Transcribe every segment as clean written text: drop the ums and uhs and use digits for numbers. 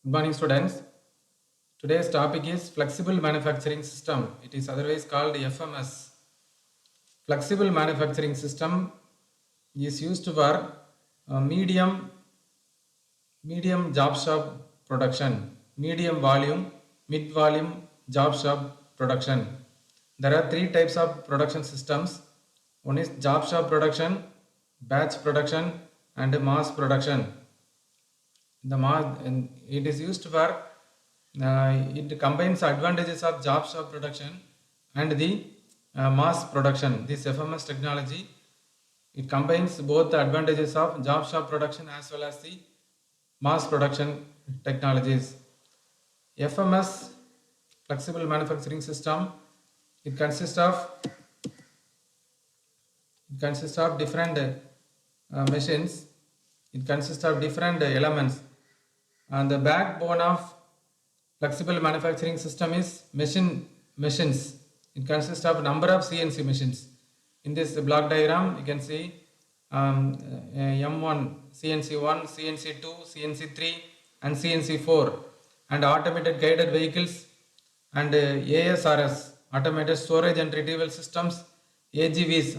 Good morning, students. Today's topic is flexible manufacturing system. It is otherwise called FMS. Flexible manufacturing system is used for medium job shop production, medium volume, mid volume job shop production. There are three types of production systems. One is job shop production, batch production, and mass production. The mass, and it is used for it combines advantages of job shop production and the mass production. This FMS technology, it combines both the advantages of job shop production as well as the mass production technologies. FMS, flexible manufacturing system, it consists of different machines. It consists of different elements, and the backbone of flexible manufacturing system is machines. It consists of number of CNC machines. In this block diagram, you can see M1, CNC1, CNC2, CNC3, and CNC4, and automated guided vehicles, and ASRS, automated storage and retrieval systems, AGVs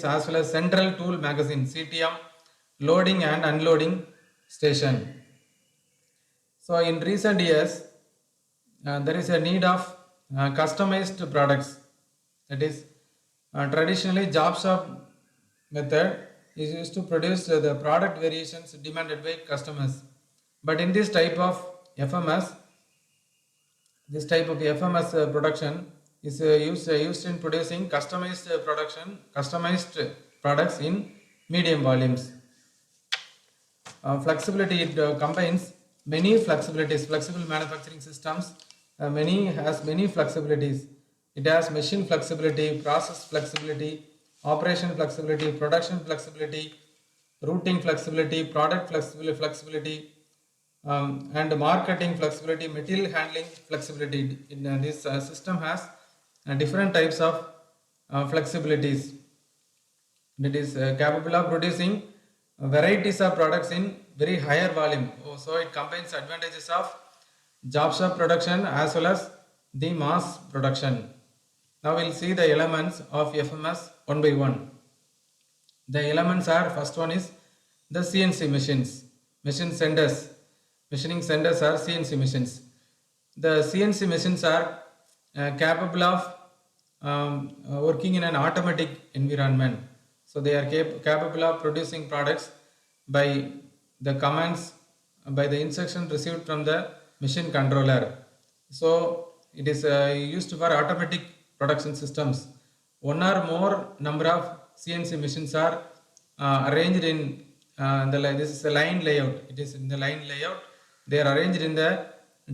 as well as central tool magazine, CTM, loading and unloading station. So in recent years, there is a need of customized products. That is, traditionally job shop method is used to produce the product variations demanded by customers. But in this type of FMS production is used in producing customized products in medium volumes. Flexibility, it combines many flexibilities. Flexible manufacturing systems has many flexibilities. It has machine flexibility, process flexibility, operation flexibility, production flexibility, routing flexibility, product flexibility, and marketing flexibility, material handling flexibility. This system has different types of flexibilities. It is capable of producing varieties of products in very higher volume. So it combines advantages of job shop production as well as the mass production. Now we'll see the elements of FMS one by one. The elements are, first one is the CNC machines, machine centers. Machining centers are CNC machines. The CNC machines are capable of working in an automatic environment. So they are capable of producing products by the commands, by the instruction received from the machine controller. So it is used for automatic production systems. One or more number of CNC machines are arranged in this is a line layout. It is in the line layout. They are arranged in the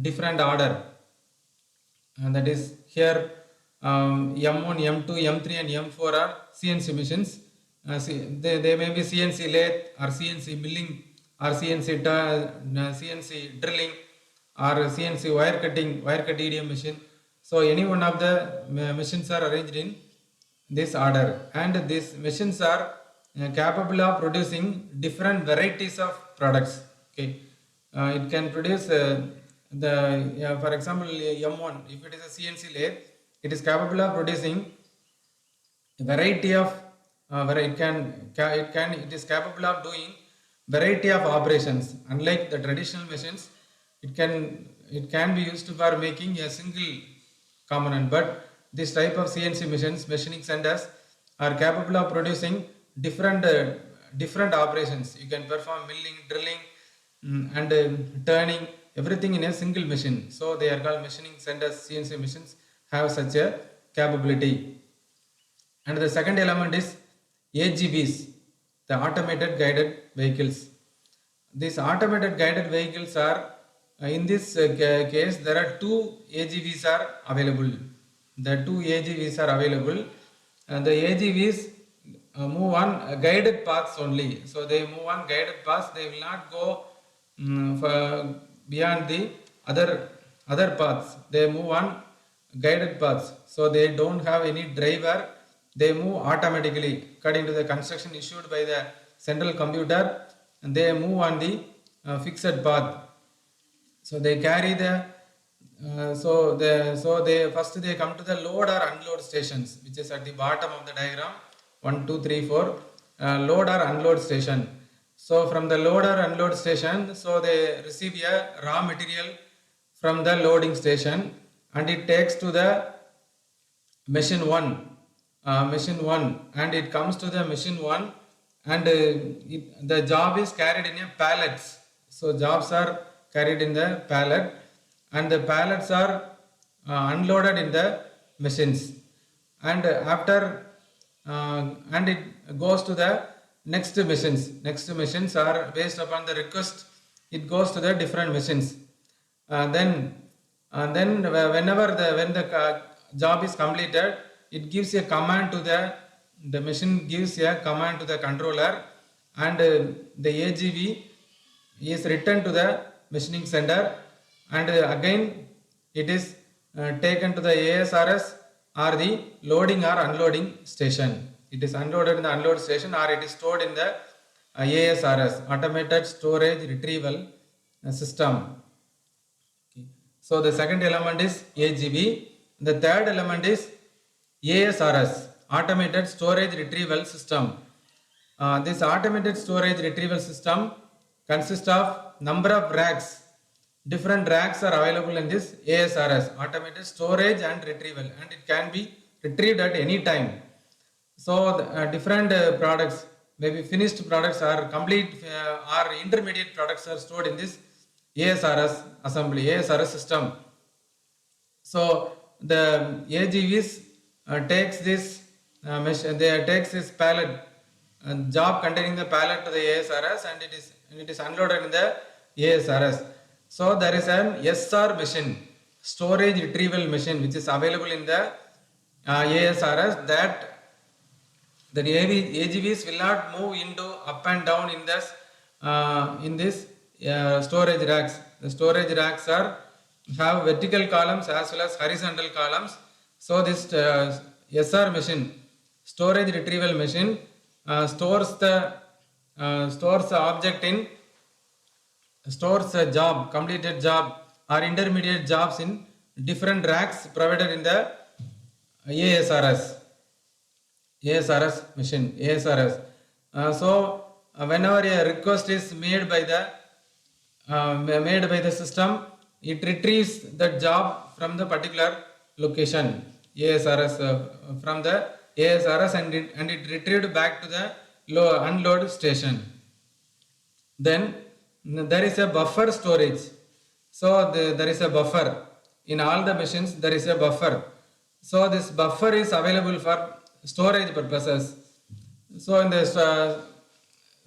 different order, and that is here M1, M2, M3, and M4 are CNC machines. They may be CNC lathe or CNC milling or CNC drilling or CNC wire cut EDM machine. So any one of the machines are arranged in this order, and these machines are capable of producing different varieties of products. Okay, it can produce for example, M1, if it is a CNC lathe, it is capable of producing a variety of it is capable of doing variety of operations. Unlike the traditional machines, it can be used for making a single component, but this type of CNC machines, machining centers, are capable of producing different operations. You can perform milling, drilling, and turning, everything in a single machine. So they are called machining centers. CNC machines have such a capability. And the second element is AGVs, the automated guided vehicles. These automated guided vehicles are in this case there are two AGVs are available. The two AGVs are available, and the AGVs move on guided paths only. So they move on guided paths. They will not go beyond the other paths. They move on guided paths. So they don't have any driver. They move automatically according to the construction issued by the central computer, and they move on the fixed path. So they carry the so they first they come to the load or unload stations, which is at the bottom of the diagram. 1, 2, 3, 4. Load or unload station. So from the load or unload station, so they receive a raw material from the loading station, and it takes to the machine 1, and it comes to the machine 1, and the job is carried in a pallets. So jobs are carried in the pallet, and the pallets are unloaded in the machines, and after and it goes to the next machines are based upon the request, it goes to the different machines. Then whenever when the job is completed, it gives a command to the machine gives a command to the controller, and the AGV is returned to the machining center, and again it is taken to the ASRS or the loading or unloading station. It is unloaded in the unload station, or it is stored in the ASRS, automated storage retrieval system. Okay. So the second element is AGV. The third element is ASRS, automated storage retrieval system. This automated storage retrieval system consists of number of racks. Different racks are available in this ASRS, automated storage and retrieval, and it can be retrieved at any time. So different products, maybe finished products or complete or intermediate products are stored in this ASRS assembly, ASRS system. So the AGVs takes this takes this pallet job containing the pallet to the ASRS, and it is unloaded in the ASRS. So there is an SR machine, storage retrieval machine, which is available in the ASRS, that the AGVs will not move into up and down in this storage racks. The storage racks have vertical columns as well as horizontal columns. So this SR machine, storage retrieval machine, stores the object in stores a job, completed job or intermediate jobs in different racks provided in the ASRS machine, ASRS. Whenever a request is made by the system, it retrieves the job from the particular location, ASRS, from the ASRS, and it retrieved back to the unload station. Then there is a buffer storage. So there is a buffer in all the machines. There is a buffer. So this buffer is available for storage purposes. So in this,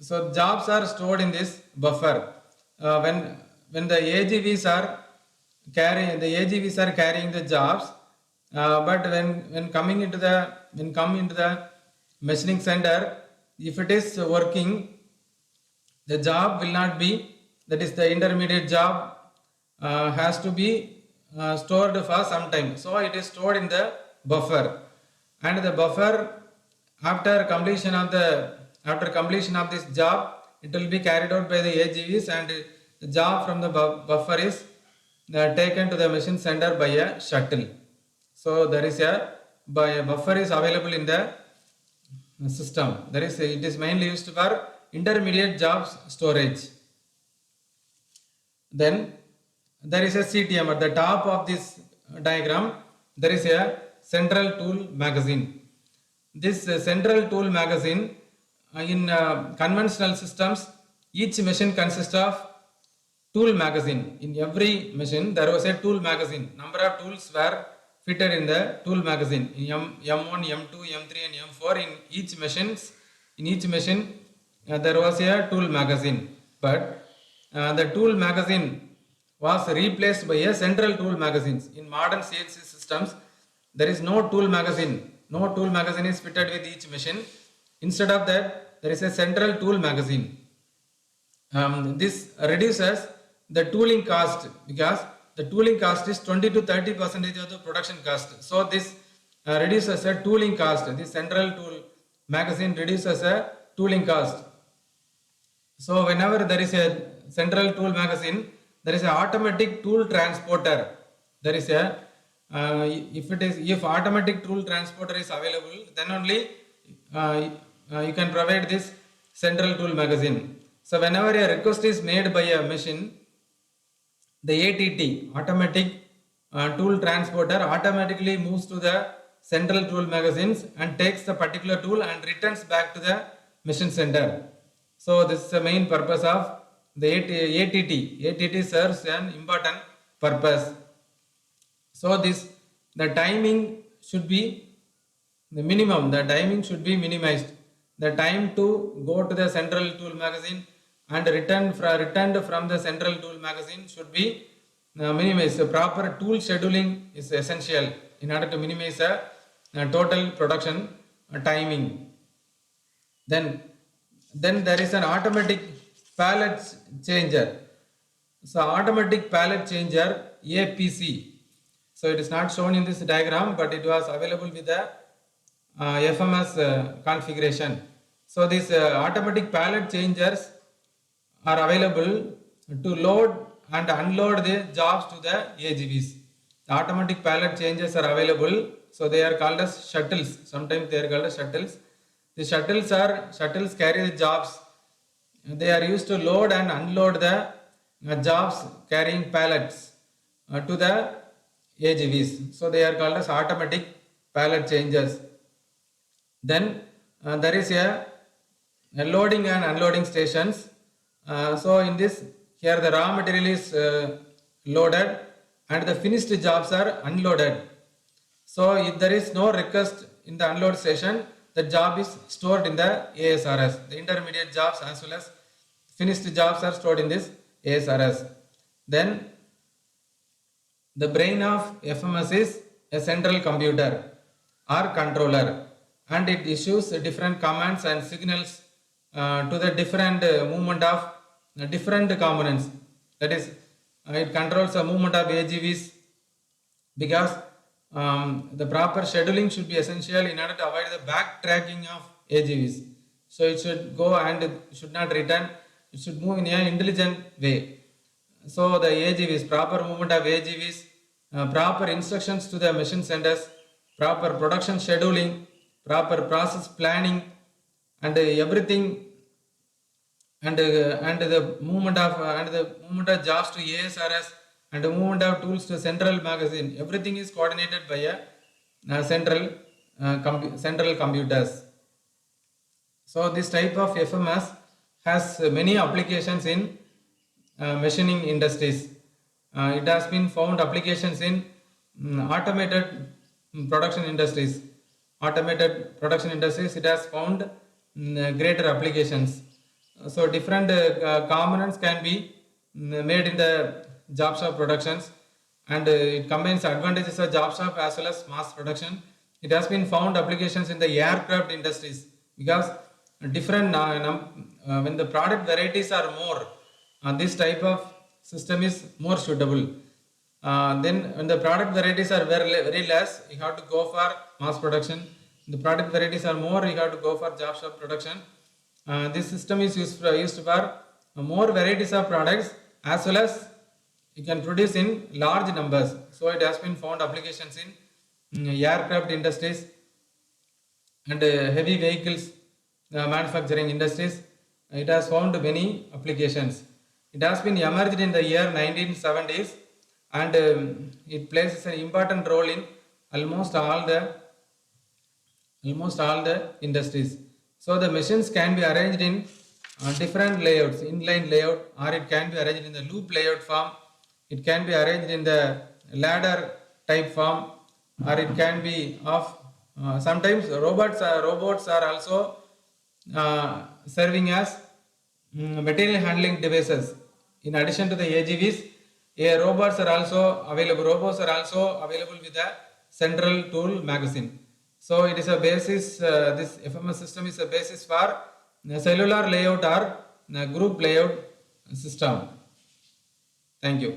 so jobs are stored in this buffer. When the AGVs are carrying the jobs, but when coming into the machining center, if it is working, the job will not be, that is the intermediate job has to be stored for some time. So it is stored in the buffer, and the buffer after completion of this job, it will be carried out by the AGVs, and the job from the buffer is taken to the machine center by a shuttle. So there is a buffer is available in the system. It is mainly used for intermediate jobs storage. Then there is a CTM at the top of this diagram. There is a central tool magazine. This central tool magazine, in conventional systems, each machine consists of tool magazine. In every machine there was a tool magazine. Number of tools were fitted in the tool magazine in M1, M2, M3 and M4. In each machine there was a tool magazine, but the tool magazine was replaced by a central tool magazines. In modern CNC systems, there is no tool magazine. No tool magazine is fitted with each machine. Instead of that, there is a central tool magazine. This reduces the tooling cost, because the tooling cost is 20 to 30% of the production cost. So this reduces a tooling cost. This central tool magazine reduces a tooling cost. So whenever there is a central tool magazine, there is a automatic tool transporter. There is a if automatic tool transporter is available, then only you can provide this central tool magazine. So whenever a request is made by a machine, the ATT, automatic tool transporter, automatically moves to the central tool magazines and takes the particular tool and returns back to the machine center. So this is the main purpose of the ATT. ATT serves an important purpose. So the timing should be the minimum, the timing should be minimized. The time to go to the central tool magazine and returned from the central tool magazine should be minimized. So proper tool scheduling is essential in order to minimize the total production timing. Then there is an automatic pallet changer. So automatic pallet changer, APC. So it is not shown in this diagram, but it was available with the FMS configuration. So these automatic pallet changers are available to load and unload the jobs to the AGVs. The automatic pallet changers are available, so they are called as shuttles. Sometimes they are called as shuttles. The shuttles carry the jobs. They are used to load and unload the jobs carrying pallets to the AGVs. So they are called as automatic pallet changers. Then there is a loading and unloading stations. So in this, here the raw material is loaded and the finished jobs are unloaded. So if there is no request in the unload station, the job is stored in the ASRS. The intermediate jobs as well as finished jobs are stored in this ASRS. Then the brain of FMS is a central computer or controller, and it issues different commands and signals to the different movement of different components. That is, it controls the movement of AGVs, because the proper scheduling should be essential in order to avoid the backtracking of AGVs. So it should go and it should not return. It should move in an intelligent way. So the AGVs, proper movement of AGVs, proper instructions to the machine centers, proper production scheduling, proper process planning, and everything, and the movement of jobs to ASRS, and the movement of tools to central magazine. Everything is coordinated by a central computers. So this type of FMS has many applications in machining industries. It has been found applications in automated production industries. Automated production industries, it has found greater applications. So different components can be made in the job shop productions, and it combines advantages of job shop as well as mass production. It has been found applications in the aircraft industries, because different when the product varieties are more, this type of system is more suitable. Then when the product varieties are very less, you have to go for mass production. The product varieties are more, you have to go for job shop production. This system is used for more varieties of products, as well as you can produce in large numbers. So it has been found applications in aircraft industries and heavy vehicles manufacturing industries. It has found many applications. It has been emerged in the year 1970s, and it plays an important role in almost all the industries. So the machines can be arranged in different layouts, inline layout, or it can be arranged in the loop layout form. It can be arranged in the ladder type form, or it can be of sometimes robots are also serving as material handling devices. In addition to the AGVs, robots are also available. Robots are also available with the central tool magazine. So it is a basis. This FMS system is a basis for cellular layout or group layout system. Thank you.